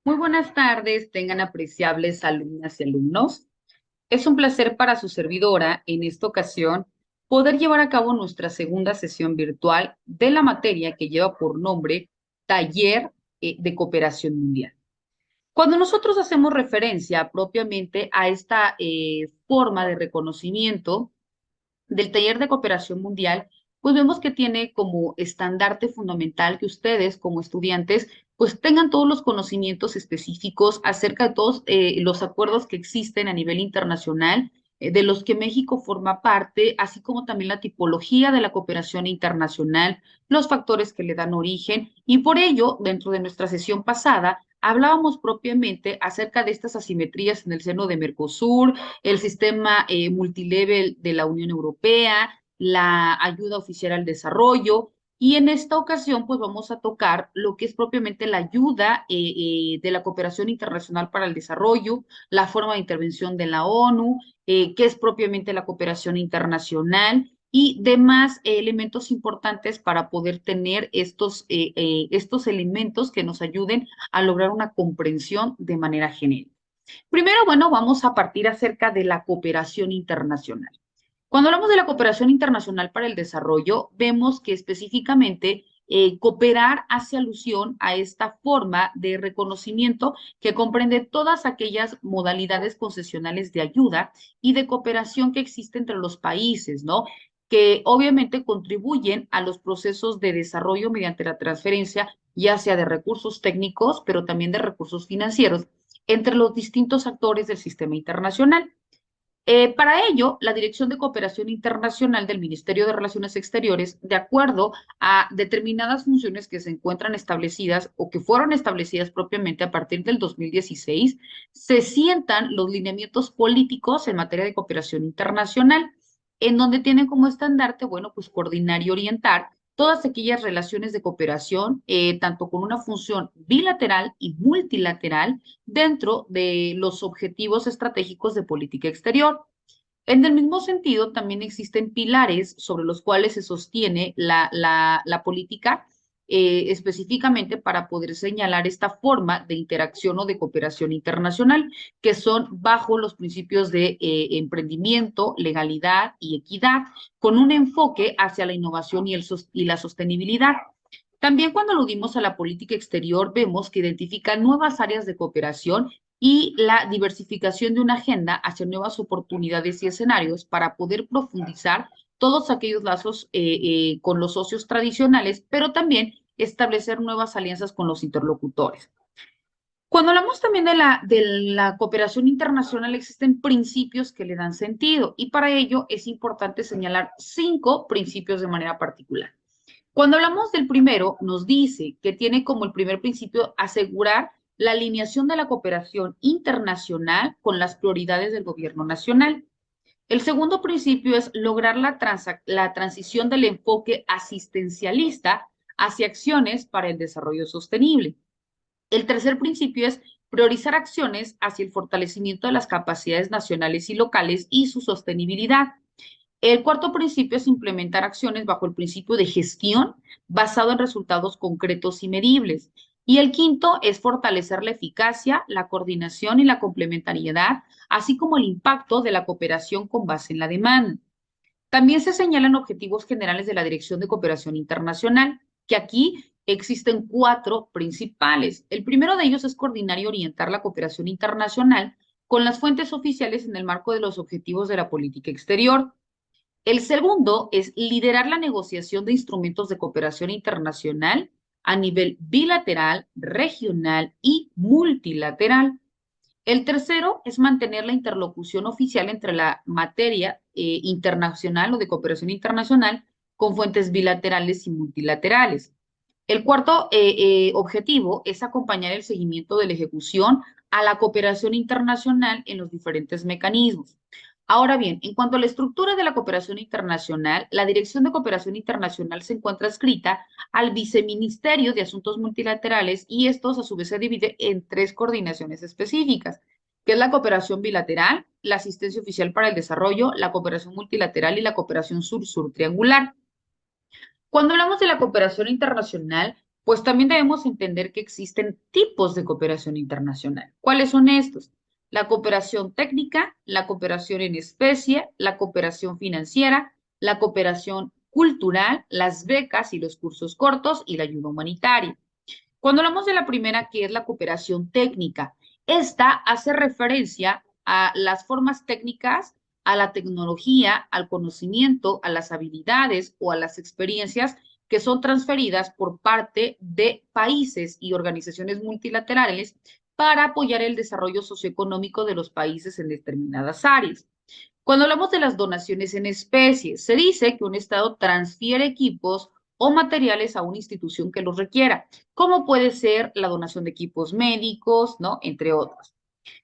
Muy buenas tardes, tengan apreciables alumnas y alumnos. Es un placer para su servidora, en esta ocasión, poder llevar a cabo nuestra segunda sesión virtual de la materia que lleva por nombre Taller de Cooperación Mundial. Cuando nosotros hacemos referencia propiamente a esta forma de reconocimiento, del taller de cooperación mundial, pues vemos que tiene como estandarte fundamental que ustedes como estudiantes pues tengan todos los conocimientos específicos acerca de todos los acuerdos que existen a nivel internacional, de los que México forma parte, así como también la tipología de la cooperación internacional, los factores que le dan origen, y por ello, dentro de nuestra sesión pasada, hablábamos propiamente acerca de estas asimetrías en el seno de Mercosur, el sistema multilevel de la Unión Europea, la ayuda oficial al desarrollo. Y en esta ocasión, pues vamos a tocar lo que es propiamente la ayuda de la cooperación internacional para el desarrollo, la forma de intervención de la ONU, qué es propiamente la cooperación internacional y demás elementos importantes para poder tener estos elementos que nos ayuden a lograr una comprensión de manera genérica. Primero, bueno, vamos a partir acerca de la cooperación internacional. Cuando hablamos de la cooperación internacional para el desarrollo, vemos que específicamente cooperar hace alusión a esta forma de reconocimiento que comprende todas aquellas modalidades concesionales de ayuda y de cooperación que existen entre los países, ¿no? Que obviamente contribuyen a los procesos de desarrollo mediante la transferencia, ya sea de recursos técnicos, pero también de recursos financieros entre los distintos actores del sistema internacional. Para ello, la Dirección de Cooperación Internacional del Ministerio de Relaciones Exteriores, de acuerdo a determinadas funciones que se encuentran establecidas o que fueron establecidas propiamente a partir del 2016, se sientan los lineamientos políticos en materia de cooperación internacional, en donde tienen como estandarte, bueno, pues coordinar y orientar todas aquellas relaciones de cooperación, tanto con una función bilateral y multilateral, dentro de los objetivos estratégicos de política exterior. En el mismo sentido, también existen pilares sobre los cuales se sostiene la política, específicamente para poder señalar esta forma de interacción o de cooperación internacional, que son bajo los principios de emprendimiento, legalidad y equidad, con un enfoque hacia la innovación y la sostenibilidad. También cuando aludimos a la política exterior, vemos que identifica nuevas áreas de cooperación y la diversificación de una agenda hacia nuevas oportunidades y escenarios para poder profundizar todos aquellos lazos con los socios tradicionales, pero también establecer nuevas alianzas con los interlocutores. Cuando hablamos también de la cooperación internacional, existen principios que le dan sentido y para ello es importante señalar 5 principios de manera particular. Cuando hablamos del primero, nos dice que tiene como el primer principio asegurar la alineación de la cooperación internacional con las prioridades del gobierno nacional. El segundo principio es lograr la transición del enfoque asistencialista hacia acciones para el desarrollo sostenible. El tercer principio es priorizar acciones hacia el fortalecimiento de las capacidades nacionales y locales y su sostenibilidad. El cuarto principio es implementar acciones bajo el principio de gestión basado en resultados concretos y medibles. Y el quinto es fortalecer la eficacia, la coordinación y la complementariedad, así como el impacto de la cooperación con base en la demanda. También se señalan objetivos generales de la Dirección de Cooperación Internacional, que aquí existen 4 principales. El primero de ellos es coordinar y orientar la cooperación internacional con las fuentes oficiales en el marco de los objetivos de la política exterior. El segundo es liderar la negociación de instrumentos de cooperación internacional a nivel bilateral, regional y multilateral. El tercero es mantener la interlocución oficial entre la materia internacional o de cooperación internacional con fuentes bilaterales y multilaterales. El cuarto objetivo es acompañar el seguimiento de la ejecución a la cooperación internacional en los diferentes mecanismos. Ahora bien, en cuanto a la estructura de la cooperación internacional, la Dirección de Cooperación Internacional se encuentra adscrita al Viceministerio de Asuntos Multilaterales y estos a su vez se divide en 3 coordinaciones específicas, que es la cooperación bilateral, la asistencia oficial para el desarrollo, la cooperación multilateral y la cooperación sur-sur triangular. Cuando hablamos de la cooperación internacional, Pues también debemos entender que existen tipos de cooperación internacional. ¿Cuáles son estos? La cooperación técnica, la cooperación en especie, la cooperación financiera, la cooperación cultural, las becas y los cursos cortos y la ayuda humanitaria. Cuando hablamos de la primera, que es la cooperación técnica, esta hace referencia a las formas técnicas, a la tecnología, al conocimiento, a las habilidades o a las experiencias que son transferidas por parte de países y organizaciones multilaterales para apoyar el desarrollo socioeconómico de los países en determinadas áreas. Cuando hablamos de las donaciones en especie, se dice que un Estado transfiere equipos o materiales a una institución que los requiera, como puede ser la donación de equipos médicos, ¿no? Entre otros.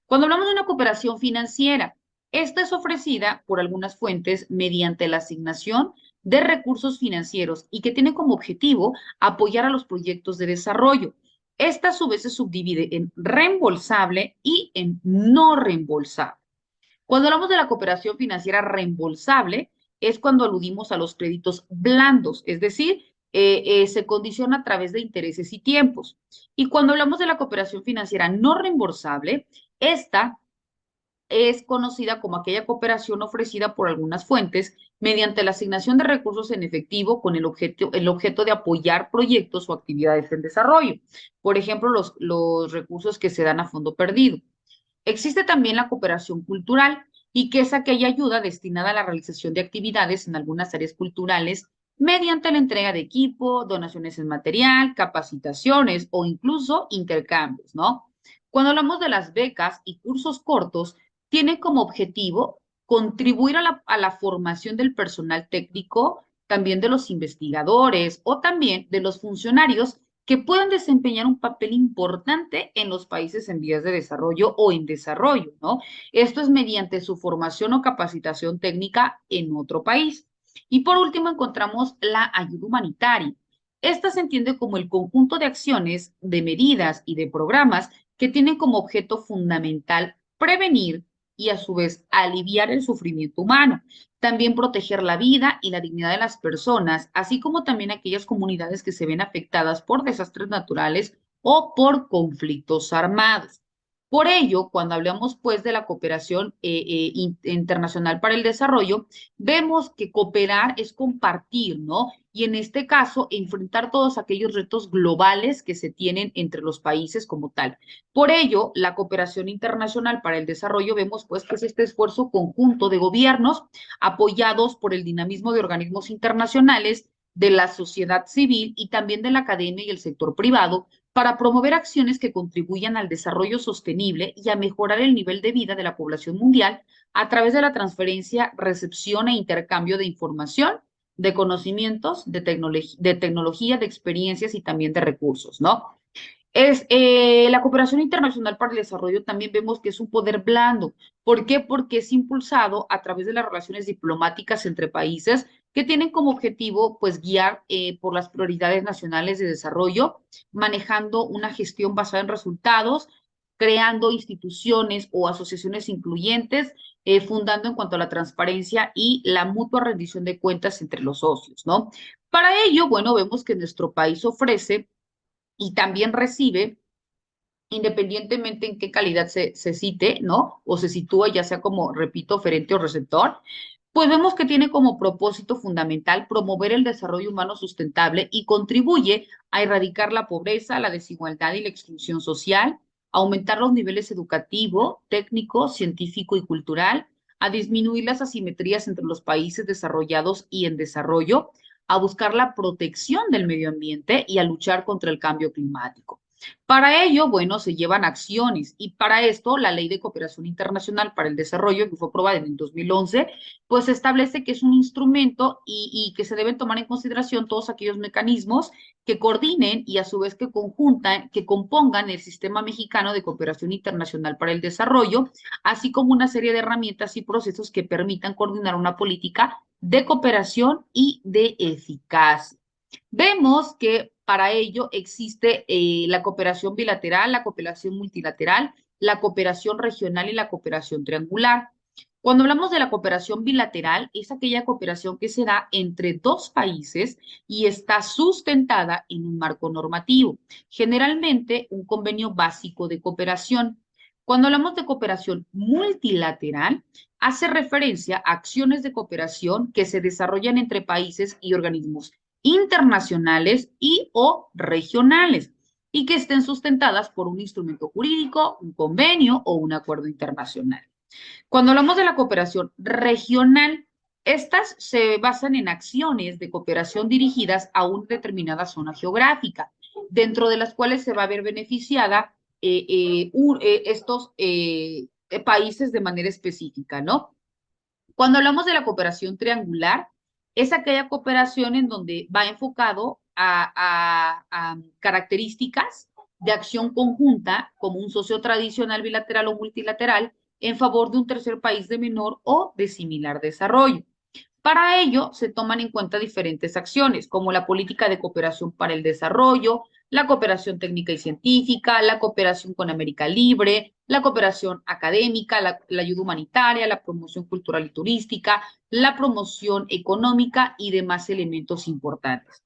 Cuando hablamos de una cooperación financiera, esta es ofrecida por algunas fuentes mediante la asignación de recursos financieros y que tiene como objetivo apoyar a los proyectos de desarrollo. Esta a su vez se subdivide en reembolsable y en no reembolsable. Cuando hablamos de la cooperación financiera reembolsable, es cuando aludimos a los créditos blandos, es decir, se condiciona a través de intereses y tiempos. Y cuando hablamos de la cooperación financiera no reembolsable, esta es conocida como aquella cooperación ofrecida por algunas fuentes mediante la asignación de recursos en efectivo con el objeto de apoyar proyectos o actividades en desarrollo. Por ejemplo, los recursos que se dan a fondo perdido. Existe también la cooperación cultural y que es aquella ayuda destinada a la realización de actividades en algunas áreas culturales mediante la entrega de equipo, donaciones en material, capacitaciones o incluso intercambios, ¿no? Cuando hablamos de las becas y cursos cortos, tienen como objetivo contribuir a la formación del personal técnico, también de los investigadores o también de los funcionarios que puedan desempeñar un papel importante en los países en vías de desarrollo o en desarrollo, ¿no? Esto es mediante su formación o capacitación técnica en otro país. Y por último, encontramos la ayuda humanitaria. Esta se entiende como el conjunto de acciones, de medidas y de programas que tienen como objeto fundamental prevenir y a su vez aliviar el sufrimiento humano, también proteger la vida y la dignidad de las personas, así como también aquellas comunidades que se ven afectadas por desastres naturales o por conflictos armados. Por ello, cuando hablamos pues de la cooperación internacional para el desarrollo, vemos que cooperar es compartir, ¿no? Y en este caso, enfrentar todos aquellos retos globales que se tienen entre los países como tal. Por ello, la cooperación internacional para el desarrollo vemos pues que es este esfuerzo conjunto de gobiernos apoyados por el dinamismo de organismos internacionales, de la sociedad civil y también de la academia y el sector privado para promover acciones que contribuyan al desarrollo sostenible y a mejorar el nivel de vida de la población mundial a través de la transferencia, recepción e intercambio de información, de conocimientos, de tecnología, de experiencias y también de recursos, ¿no? La cooperación internacional para el desarrollo también vemos que es un poder blando. ¿Por qué? Porque es impulsado a través de las relaciones diplomáticas entre países que tienen como objetivo, pues, guiar por las prioridades nacionales de desarrollo, manejando una gestión basada en resultados, creando instituciones o asociaciones incluyentes, fundando en cuanto a la transparencia y la mutua rendición de cuentas entre los socios, ¿no? Para ello, bueno, vemos que nuestro país ofrece y también recibe, independientemente en qué calidad se cite, ¿no? O se sitúa, ya sea como, repito, oferente o receptor, pues vemos que tiene como propósito fundamental promover el desarrollo humano sustentable y contribuye a erradicar la pobreza, la desigualdad y la exclusión social, aumentar los niveles educativo, técnico, científico y cultural, a disminuir las asimetrías entre los países desarrollados y en desarrollo, a buscar la protección del medio ambiente y a luchar contra el cambio climático. Para ello, bueno, se llevan acciones y para esto la Ley de Cooperación Internacional para el Desarrollo, que fue aprobada en el 2011, pues establece que es un instrumento y que se deben tomar en consideración todos aquellos mecanismos que coordinen y a su vez que conjuntan, que compongan el Sistema Mexicano de Cooperación Internacional para el Desarrollo, así como una serie de herramientas y procesos que permitan coordinar una política de cooperación y de eficacia. Vemos que para ello existe la cooperación bilateral, la cooperación multilateral, la cooperación regional y la cooperación triangular. Cuando hablamos de la cooperación bilateral, es aquella cooperación que se da entre dos países y está sustentada en un marco normativo, generalmente un convenio básico de cooperación. Cuando hablamos de cooperación multilateral, hace referencia a acciones de cooperación que se desarrollan entre países y organismos internacionales y o regionales y que estén sustentadas por un instrumento jurídico, un convenio o un acuerdo internacional. Cuando hablamos de la cooperación regional, estas se basan en acciones de cooperación dirigidas a una determinada zona geográfica, dentro de las cuales se va a ver beneficiada estos países de manera específica, ¿no? Cuando hablamos de la cooperación triangular, es aquella cooperación en donde va enfocado a características de acción conjunta, como un socio tradicional bilateral o multilateral, en favor de un tercer país de menor o de similar desarrollo. Para ello, se toman en cuenta diferentes acciones, como la política de cooperación para el desarrollo, la cooperación técnica y científica, la cooperación con América Libre, la cooperación académica, la ayuda humanitaria, la promoción cultural y turística, la promoción económica y demás elementos importantes.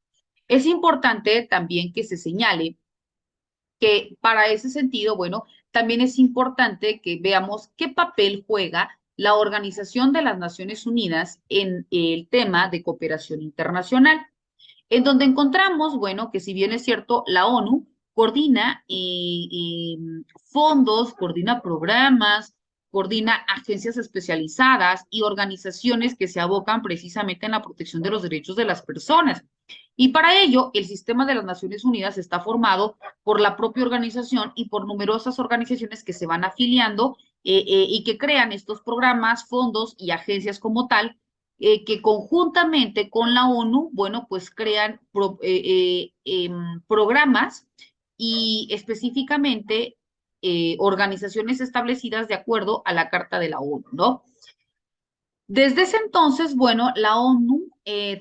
Es importante también que se señale que para ese sentido, bueno, también es importante que veamos qué papel juega la Organización de las Naciones Unidas en el tema de cooperación internacional, en donde encontramos, bueno, que si bien es cierto, la ONU coordina fondos, coordina programas, coordina agencias especializadas y organizaciones que se abocan precisamente en la protección de los derechos de las personas. Y para ello, el sistema de las Naciones Unidas está formado por la propia organización y por numerosas organizaciones que se van afiliando y que crean estos programas, fondos y agencias como tal, que conjuntamente con la ONU, bueno, pues crean programas y específicamente organizaciones establecidas de acuerdo a la Carta de la ONU, ¿no? Desde ese entonces, bueno, la ONU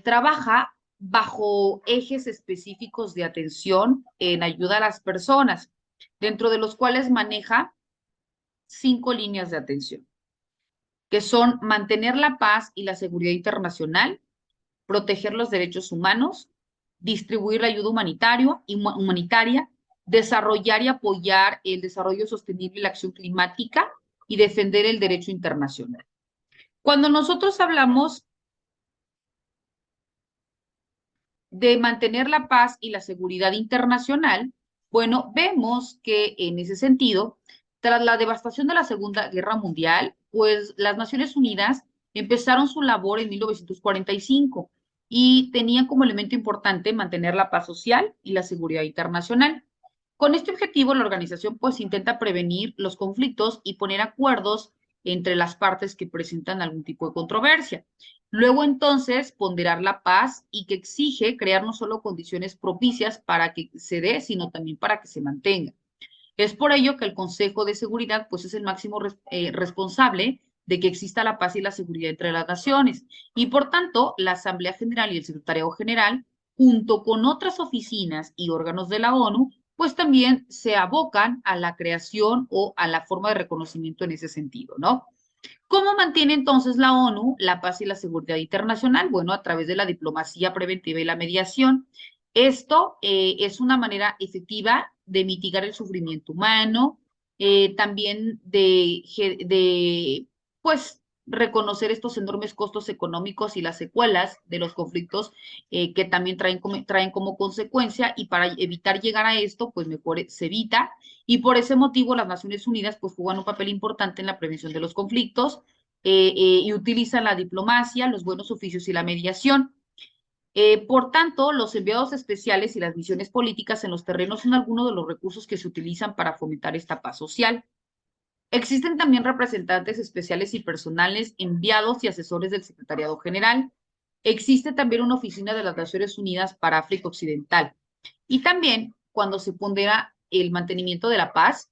trabaja bajo ejes específicos de atención en ayuda a las personas, dentro de los cuales maneja 5 líneas de atención, que son mantener la paz y la seguridad internacional, proteger los derechos humanos, distribuir la ayuda humanitaria, desarrollar y apoyar el desarrollo sostenible y la acción climática y defender el derecho internacional. Cuando nosotros hablamos de mantener la paz y la seguridad internacional, bueno, vemos que en ese sentido, tras la devastación de la Segunda Guerra Mundial, pues las Naciones Unidas empezaron su labor en 1945 y tenían como elemento importante mantener la paz social y la seguridad internacional. Con este objetivo, la organización pues intenta prevenir los conflictos y poner acuerdos entre las partes que presentan algún tipo de controversia. Luego entonces ponderar la paz y que exige crear no solo condiciones propicias para que se dé, sino también para que se mantenga. Es por ello que el Consejo de Seguridad pues es el máximo responsable de que exista la paz y la seguridad entre las naciones. Y por tanto, la Asamblea General y el Secretariado General, junto con otras oficinas y órganos de la ONU, pues también se abocan a la creación o a la forma de reconocimiento en ese sentido, ¿no? ¿Cómo mantiene entonces la ONU la paz y la seguridad internacional? Bueno, a través de la diplomacia preventiva y la mediación. Esto es una manera efectiva de mitigar el sufrimiento humano, también pues, reconocer estos enormes costos económicos y las secuelas de los conflictos que también traen como consecuencia, y para evitar llegar a esto, pues mejor se evita, y por ese motivo las Naciones Unidas pues juegan un papel importante en la prevención de los conflictos y utilizan la diplomacia, los buenos oficios y la mediación. Por tanto, los enviados especiales y las misiones políticas en los terrenos son algunos de los recursos que se utilizan para fomentar esta paz social. Existen también representantes especiales y personales, enviados y asesores del Secretariado General. Existe también una oficina de las Naciones Unidas para África Occidental. Y también, cuando se pondera el mantenimiento de la paz,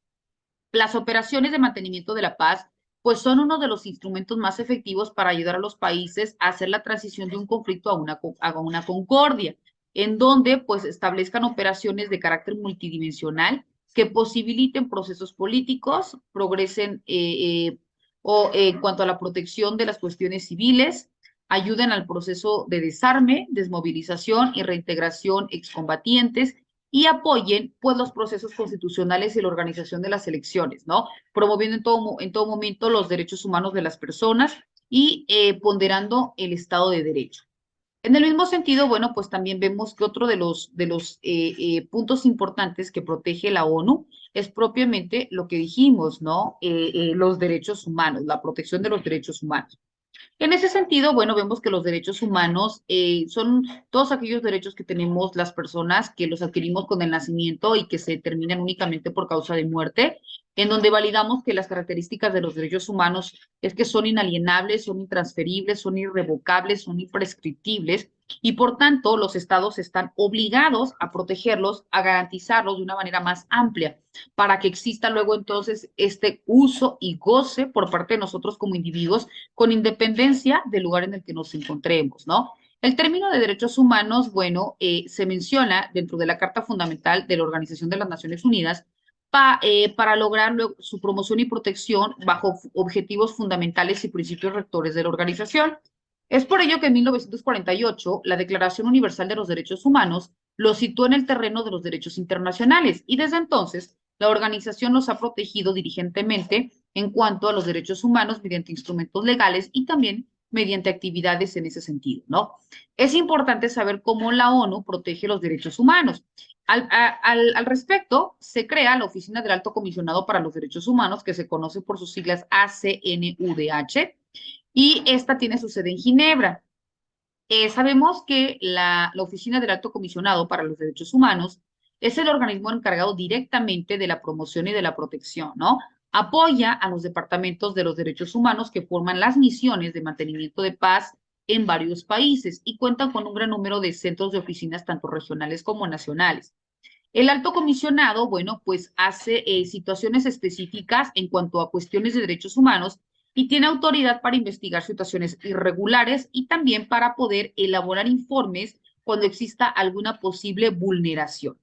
las operaciones de mantenimiento de la paz, pues son uno de los instrumentos más efectivos para ayudar a los países a hacer la transición de un conflicto a una concordia, en donde pues establezcan operaciones de carácter multidimensional que posibiliten procesos políticos, progresen o en cuanto a la protección de las cuestiones civiles, ayuden al proceso de desarme, desmovilización y reintegración excombatientes y apoyen pues los procesos constitucionales y la organización de las elecciones, ¿no? Promoviendo en todo momento los derechos humanos de las personas y ponderando el Estado de Derecho. En el mismo sentido, bueno, pues también vemos que otro de los puntos importantes que protege la ONU es propiamente lo que dijimos, ¿no? Los derechos humanos, la protección de los derechos humanos. En ese sentido, bueno, vemos que los derechos humanos son todos aquellos derechos que tenemos las personas que los adquirimos con el nacimiento y que se determinan únicamente por causa de muerte, en donde validamos que las características de los derechos humanos es que son inalienables, son intransferibles, son irrevocables, son imprescriptibles y por tanto los estados están obligados a protegerlos, a garantizarlos de una manera más amplia para que exista luego entonces este uso y goce por parte de nosotros como individuos con independencia del lugar en el que nos encontremos, ¿no? El término de derechos humanos, bueno, se menciona dentro de la Carta Fundamental de la Organización de las Naciones Unidas para lograr su promoción y protección bajo objetivos fundamentales y principios rectores de la organización. Es por ello que en 1948 la Declaración Universal de los Derechos Humanos lo situó en el terreno de los derechos internacionales y desde entonces la organización los ha protegido diligentemente en cuanto a los derechos humanos mediante instrumentos legales y también mediante actividades en ese sentido, ¿no? Es importante saber cómo la ONU protege los derechos humanos. Al respecto, se crea la Oficina del Alto Comisionado para los Derechos Humanos, que se conoce por sus siglas ACNUDH, y esta tiene su sede en Ginebra. Sabemos que la Oficina del Alto Comisionado para los Derechos Humanos es el organismo encargado directamente de la promoción y de la protección, ¿no? Apoya a los departamentos de los derechos humanos que forman las misiones de mantenimiento de paz en varios países y cuentan con un gran número de centros de oficinas, tanto regionales como nacionales. El alto comisionado, bueno, pues hace situaciones específicas en cuanto a cuestiones de derechos humanos y tiene autoridad para investigar situaciones irregulares y también para poder elaborar informes cuando exista alguna posible vulneración.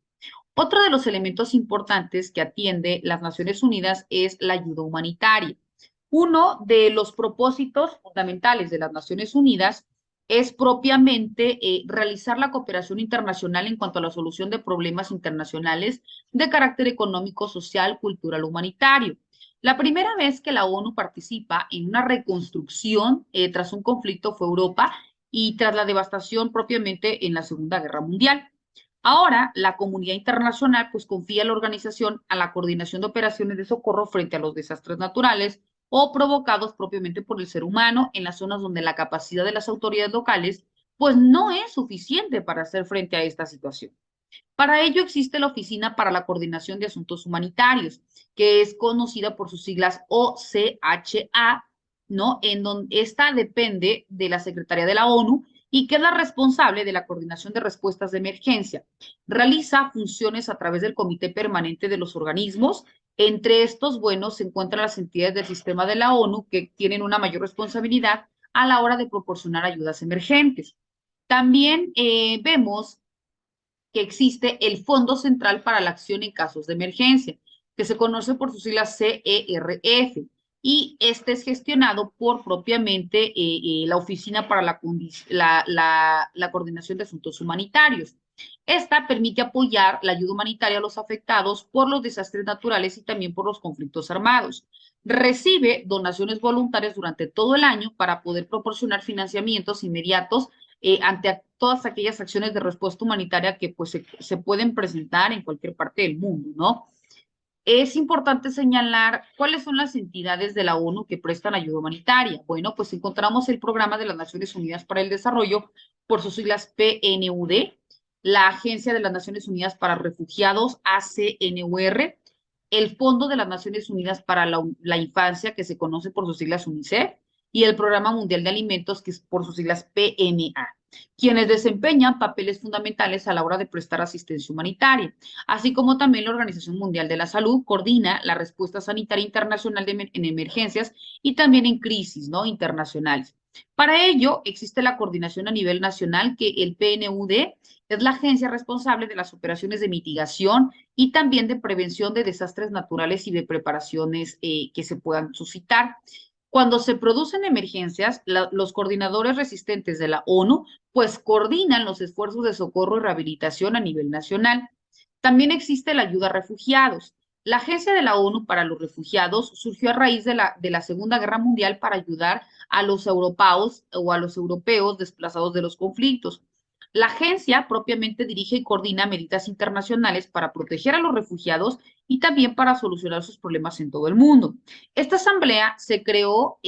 Otro de los elementos importantes que atiende las Naciones Unidas es la ayuda humanitaria. Uno de los propósitos fundamentales de las Naciones Unidas es propiamente realizar la cooperación internacional en cuanto a la solución de problemas internacionales de carácter económico, social, cultural, humanitario. La primera vez que la ONU participa en una reconstrucción tras un conflicto fue Europa y tras la devastación propiamente en la Segunda Guerra Mundial. Ahora, la comunidad internacional pues confía a la organización a la coordinación de operaciones de socorro frente a los desastres naturales o provocados propiamente por el ser humano en las zonas donde la capacidad de las autoridades locales pues no es suficiente para hacer frente a esta situación. Para ello existe la Oficina para la Coordinación de Asuntos Humanitarios, que es conocida por sus siglas OCHA, ¿no? En donde esta depende de la Secretaría de la ONU y que es la responsable de la coordinación de respuestas de emergencia. Realiza funciones a través del Comité Permanente de los Organismos. Entre estos, bueno, se encuentran las entidades del sistema de la ONU que tienen una mayor responsabilidad a la hora de proporcionar ayudas emergentes. También vemos que existe el Fondo Central para la Acción en Casos de Emergencia, que se conoce por sus siglas CERF, y este es gestionado por propiamente la Oficina para la Coordinación de Asuntos Humanitarios. Esta permite apoyar la ayuda humanitaria a los afectados por los desastres naturales y también por los conflictos armados. Recibe donaciones voluntarias durante todo el año para poder proporcionar financiamientos inmediatos ante todas aquellas acciones de respuesta humanitaria que pues se pueden presentar en cualquier parte del mundo, ¿no? Es importante señalar cuáles son las entidades de la ONU que prestan ayuda humanitaria. Bueno, pues encontramos el Programa de las Naciones Unidas para el Desarrollo, por sus siglas PNUD, la Agencia de las Naciones Unidas para Refugiados, ACNUR, el Fondo de las Naciones Unidas para la Infancia, que se conoce por sus siglas UNICEF, y el Programa Mundial de Alimentos, que es por sus siglas PMA, quienes desempeñan papeles fundamentales a la hora de prestar asistencia humanitaria, así como también la Organización Mundial de la Salud coordina la respuesta sanitaria internacional en emergencias y también en crisis, ¿no? Internacionales. Para ello, existe la coordinación a nivel nacional que el PNUD es la agencia responsable de las operaciones de mitigación y también de prevención de desastres naturales y de preparaciones que se puedan suscitar. Cuando se producen emergencias, los coordinadores resistentes de la ONU pues coordinan los esfuerzos de socorro y rehabilitación a nivel nacional. También existe la ayuda a refugiados. La Agencia de la ONU para los Refugiados surgió a raíz de la Segunda Guerra Mundial para ayudar a los europeos o a los europeos desplazados de los conflictos. La agencia propiamente dirige y coordina medidas internacionales para proteger a los refugiados y también para solucionar sus problemas en todo el mundo. Esta asamblea se creó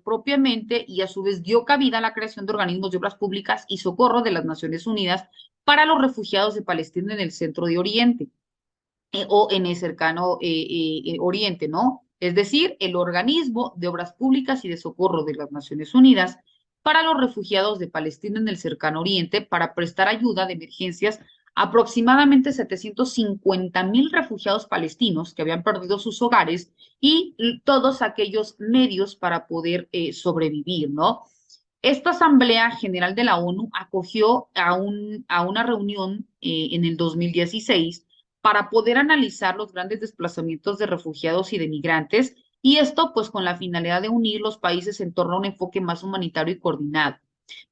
propiamente y a su vez dio cabida a la creación de organismos de obras públicas y socorro de las Naciones Unidas para los refugiados de Palestina en el centro de Oriente o en el cercano Oriente, ¿no? Es decir, el organismo de obras públicas y de socorro de las Naciones Unidas para los refugiados de Palestina en el cercano Oriente para prestar ayuda de emergencias a aproximadamente 750,000 refugiados palestinos que habían perdido sus hogares y todos aquellos medios para poder sobrevivir, ¿no? Esta Asamblea General de la ONU acogió a una reunión en el 2016 para poder analizar los grandes desplazamientos de refugiados y de migrantes, y esto pues con la finalidad de unir los países en torno a un enfoque más humanitario y coordinado.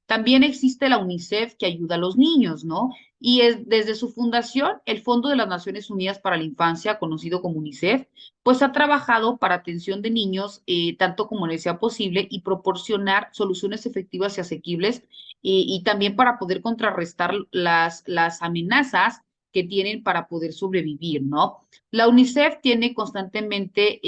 También existe la UNICEF que ayuda a los niños, ¿no? Y es desde su fundación, el Fondo de las Naciones Unidas para la Infancia, conocido como UNICEF, pues ha trabajado para atención de niños tanto como les sea posible y proporcionar soluciones efectivas y asequibles y también para poder contrarrestar las amenazas que tienen para poder sobrevivir, ¿no? La UNICEF tiene constantemente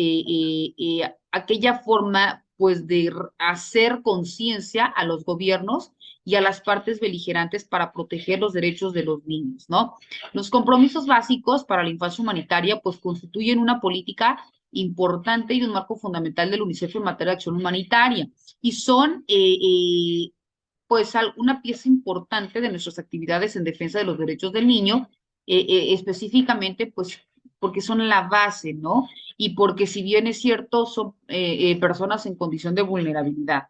aquella forma pues de hacer conciencia a los gobiernos y a las partes beligerantes para proteger los derechos de los niños, ¿no? Los compromisos básicos para la infancia humanitaria pues constituyen una política importante y un marco fundamental del UNICEF en materia de acción humanitaria y son pues una pieza importante de nuestras actividades en defensa de los derechos del niño, específicamente pues porque son la base, ¿no? Y porque si bien es cierto, son personas en condición de vulnerabilidad.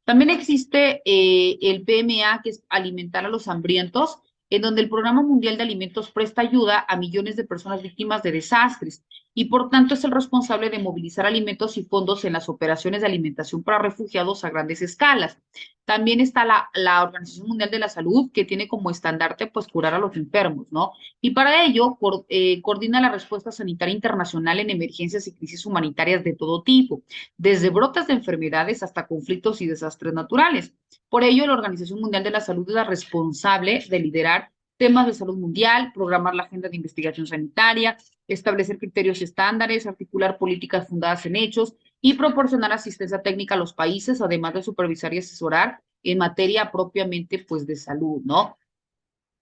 También existe el PMA, que es alimentar a los hambrientos, en donde el Programa Mundial de Alimentos presta ayuda a millones de personas víctimas de desastres y por tanto es el responsable de movilizar alimentos y fondos en las operaciones de alimentación para refugiados a grandes escalas. También está la Organización Mundial de la Salud, que tiene como estandarte pues curar a los enfermos, ¿no? Y para ello coordina la respuesta sanitaria internacional en emergencias y crisis humanitarias de todo tipo, desde brotes de enfermedades hasta conflictos y desastres naturales. Por ello, la Organización Mundial de la Salud es la responsable de liderar temas de salud mundial, programar la agenda de investigación sanitaria, establecer criterios y estándares, articular políticas fundadas en hechos y proporcionar asistencia técnica a los países, además de supervisar y asesorar en materia propiamente pues de salud, ¿no?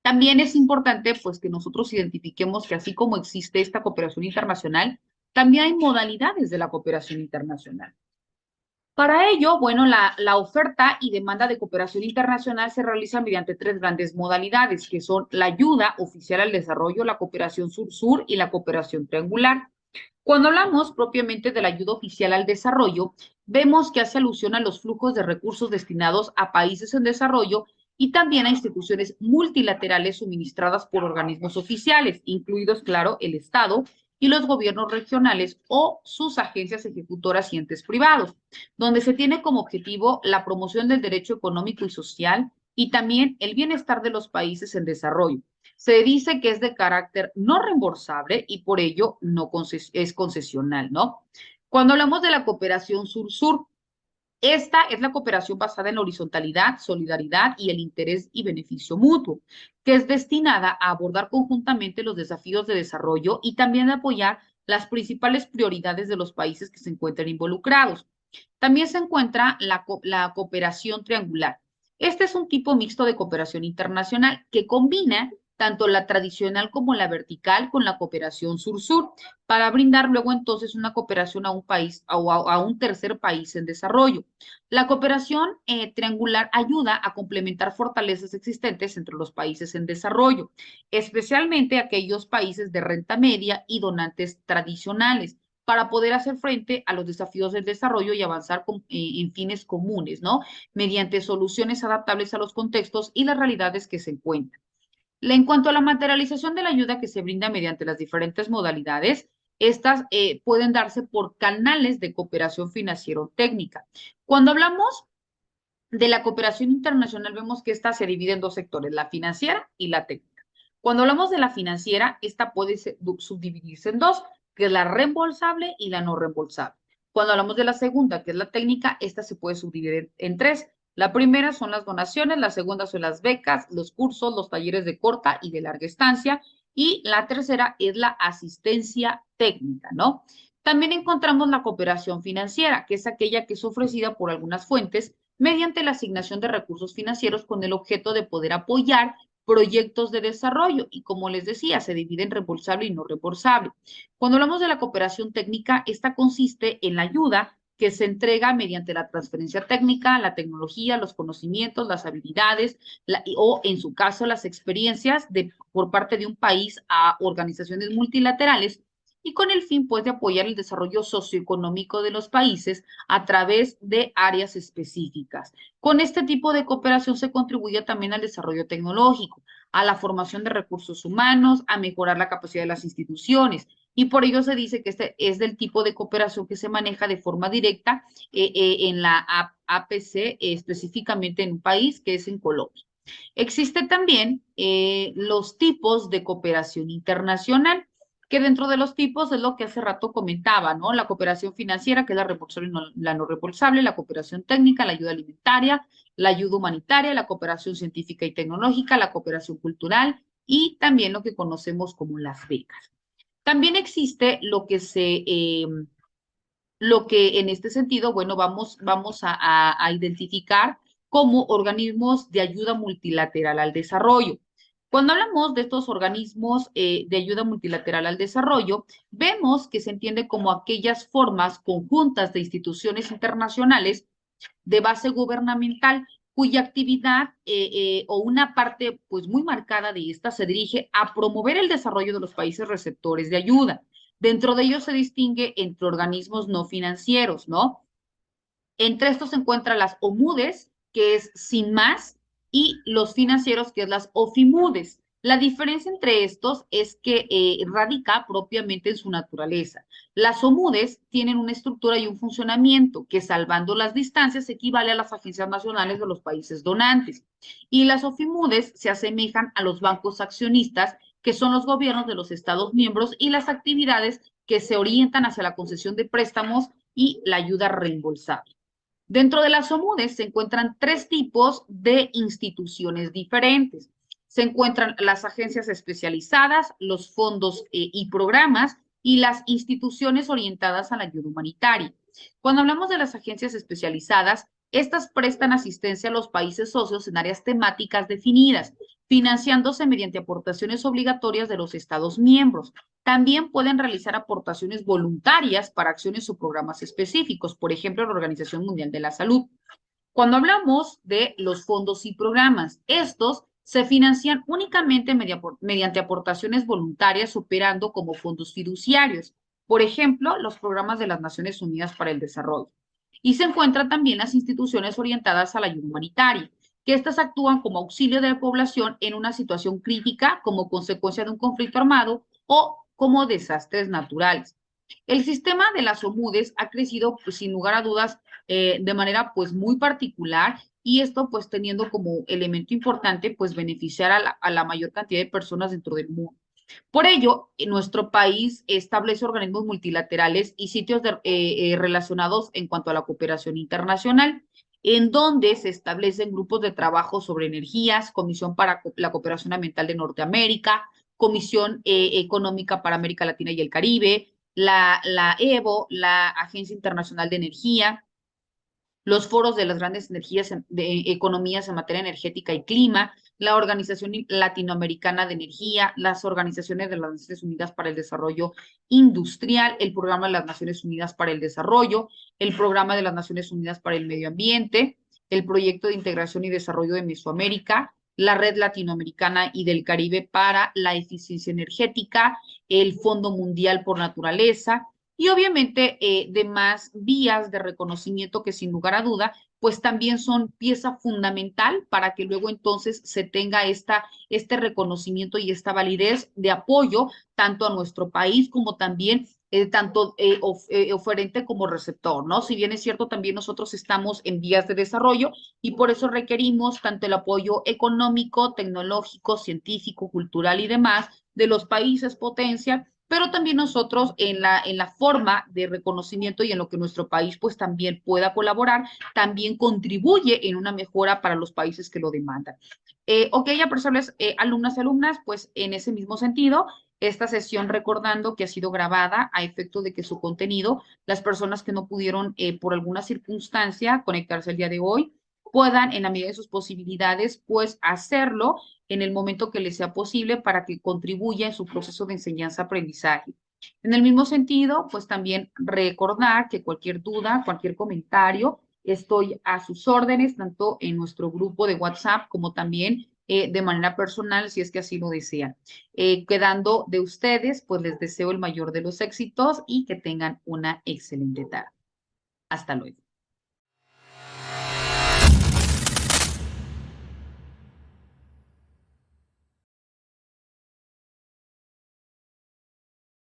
También es importante pues que nosotros identifiquemos que así como existe esta cooperación internacional, también hay modalidades de la cooperación internacional. Para ello, bueno, la oferta y demanda de cooperación internacional se realiza mediante tres grandes modalidades, que son la ayuda oficial al desarrollo, la cooperación sur-sur y la cooperación triangular. Cuando hablamos propiamente de la ayuda oficial al desarrollo, vemos que hace alusión a los flujos de recursos destinados a países en desarrollo y también a instituciones multilaterales suministradas por organismos oficiales, incluidos, claro, el Estado y los gobiernos regionales o sus agencias ejecutoras y entes privados, donde se tiene como objetivo la promoción del derecho económico y social y también el bienestar de los países en desarrollo. Se dice que es de carácter no reembolsable y por ello no es concesional, ¿no? Cuando hablamos de la cooperación sur-sur, esta es la cooperación basada en la horizontalidad, solidaridad y el interés y beneficio mutuo, que es destinada a abordar conjuntamente los desafíos de desarrollo y también a apoyar las principales prioridades de los países que se encuentran involucrados. También se encuentra la cooperación triangular. Este es un tipo mixto de cooperación internacional que combina tanto la tradicional como la vertical con la cooperación sur-sur, para brindar luego entonces una cooperación a un país o a un tercer país en desarrollo. La cooperación triangular ayuda a complementar fortalezas existentes entre los países en desarrollo, especialmente aquellos países de renta media y donantes tradicionales, para poder hacer frente a los desafíos del desarrollo y avanzar en fines comunes, ¿no? Mediante soluciones adaptables a los contextos y las realidades que se encuentran. En cuanto a la materialización de la ayuda que se brinda mediante las diferentes modalidades, Estas pueden darse por canales de cooperación financiero-técnica. Cuando hablamos de la cooperación internacional, vemos que esta se divide en dos sectores, la financiera y la técnica. Cuando hablamos de la financiera, esta puede subdividirse en dos, que es la reembolsable y la no reembolsable. Cuando hablamos de la segunda, que es la técnica, esta se puede subdividir en tres. La primera son las donaciones, la segunda son las becas, los cursos, los talleres de corta y de larga estancia, y la tercera es la asistencia técnica, ¿no? También encontramos la cooperación financiera, que es aquella que es ofrecida por algunas fuentes mediante la asignación de recursos financieros con el objeto de poder apoyar proyectos de desarrollo y, como les decía, se divide en reembolsable y no reembolsable. Cuando hablamos de la cooperación técnica, esta consiste en la ayuda que se entrega mediante la transferencia técnica, la tecnología, los conocimientos, las habilidades o, en su caso, las experiencias por parte de un país a organizaciones multilaterales y con el fin, pues, de apoyar el desarrollo socioeconómico de los países a través de áreas específicas. Con este tipo de cooperación se contribuye también al desarrollo tecnológico, a la formación de recursos humanos, a mejorar la capacidad de las instituciones. Y por ello se dice que este es del tipo de cooperación que se maneja de forma directa en la APC, específicamente en un país que es en Colombia. Existe también los tipos de cooperación internacional, que dentro de los tipos es lo que hace rato comentaba, ¿no? La cooperación financiera, que es la reembolsable y la no reembolsable, la cooperación técnica, la ayuda alimentaria, la ayuda humanitaria, la cooperación científica y tecnológica, la cooperación cultural y también lo que conocemos como las becas. También existe lo que en este sentido, bueno, vamos a identificar como organismos de ayuda multilateral al desarrollo. Cuando hablamos de estos organismos de ayuda multilateral al desarrollo, vemos que se entiende como aquellas formas conjuntas de instituciones internacionales de base gubernamental cuya actividad o una parte pues muy marcada de esta se dirige a promover el desarrollo de los países receptores de ayuda. Dentro de ellos se distingue entre organismos no financieros, ¿no? Entre estos se encuentran las OMUDES, que es sin más, y los financieros, que es las OFIMUDES. La diferencia entre estos es que radica propiamente en su naturaleza. Las OMUDES tienen una estructura y un funcionamiento que, salvando las distancias, equivale a las agencias nacionales de los países donantes. Y las OFIMUDES se asemejan a los bancos accionistas, que son los gobiernos de los Estados miembros, y las actividades que se orientan hacia la concesión de préstamos y la ayuda reembolsable. Dentro de las OMUDES se encuentran tres tipos de instituciones diferentes. Se encuentran las agencias especializadas, los fondos y programas y las instituciones orientadas a la ayuda humanitaria. Cuando hablamos de las agencias especializadas, estas prestan asistencia a los países socios en áreas temáticas definidas, financiándose mediante aportaciones obligatorias de los Estados miembros. También pueden realizar aportaciones voluntarias para acciones o programas específicos, por ejemplo, la Organización Mundial de la Salud. Cuando hablamos de los fondos y programas, estos se financian únicamente mediante aportaciones voluntarias operando como fondos fiduciarios, por ejemplo, los programas de las Naciones Unidas para el Desarrollo. Y se encuentran también las instituciones orientadas a la ayuda humanitaria, que estas actúan como auxilio de la población en una situación crítica como consecuencia de un conflicto armado o como desastres naturales. El sistema de las OMUDES ha crecido, pues, sin lugar a dudas, de manera pues muy particular y esto pues teniendo como elemento importante pues beneficiar a la mayor cantidad de personas dentro del mundo. Por ello, nuestro país establece organismos multilaterales y sitios relacionados en cuanto a la cooperación internacional, en donde se establecen grupos de trabajo sobre energías, Comisión para la Cooperación Ambiental de Norteamérica, Comisión Económica para América Latina y el Caribe, la EVO, la Agencia Internacional de Energía, los foros de las grandes economías en materia energética y clima, la Organización Latinoamericana de Energía, las organizaciones de las Naciones Unidas para el Desarrollo Industrial, el Programa de las Naciones Unidas para el Desarrollo, el Programa de las Naciones Unidas para el Medio Ambiente, el Proyecto de Integración y Desarrollo de Mesoamérica, la Red Latinoamericana y del Caribe para la Eficiencia Energética, el Fondo Mundial por Naturaleza, y obviamente demás vías de reconocimiento que sin lugar a duda, pues también son pieza fundamental para que luego entonces se tenga este reconocimiento y esta validez de apoyo tanto a nuestro país como también tanto oferente como receptor, ¿no? Si bien es cierto, también nosotros estamos en vías de desarrollo y por eso requerimos tanto el apoyo económico, tecnológico, científico, cultural y demás de los países potencia, pero también nosotros en la forma de reconocimiento y en lo que nuestro país pues también pueda colaborar, también contribuye en una mejora para los países que lo demandan. Ok, a personas, alumnas y alumnas, pues en ese mismo sentido, esta sesión recordando que ha sido grabada a efecto de que su contenido, las personas que no pudieron por alguna circunstancia conectarse el día de hoy, puedan en la medida de sus posibilidades, pues hacerlo en el momento que les sea posible para que contribuya en su proceso de enseñanza-aprendizaje. En el mismo sentido, pues también recordar que cualquier duda, cualquier comentario, estoy a sus órdenes, tanto en nuestro grupo de WhatsApp como también de manera personal, si es que así lo desean. Quedando de ustedes, pues les deseo el mayor de los éxitos y que tengan una excelente tarde. Hasta luego.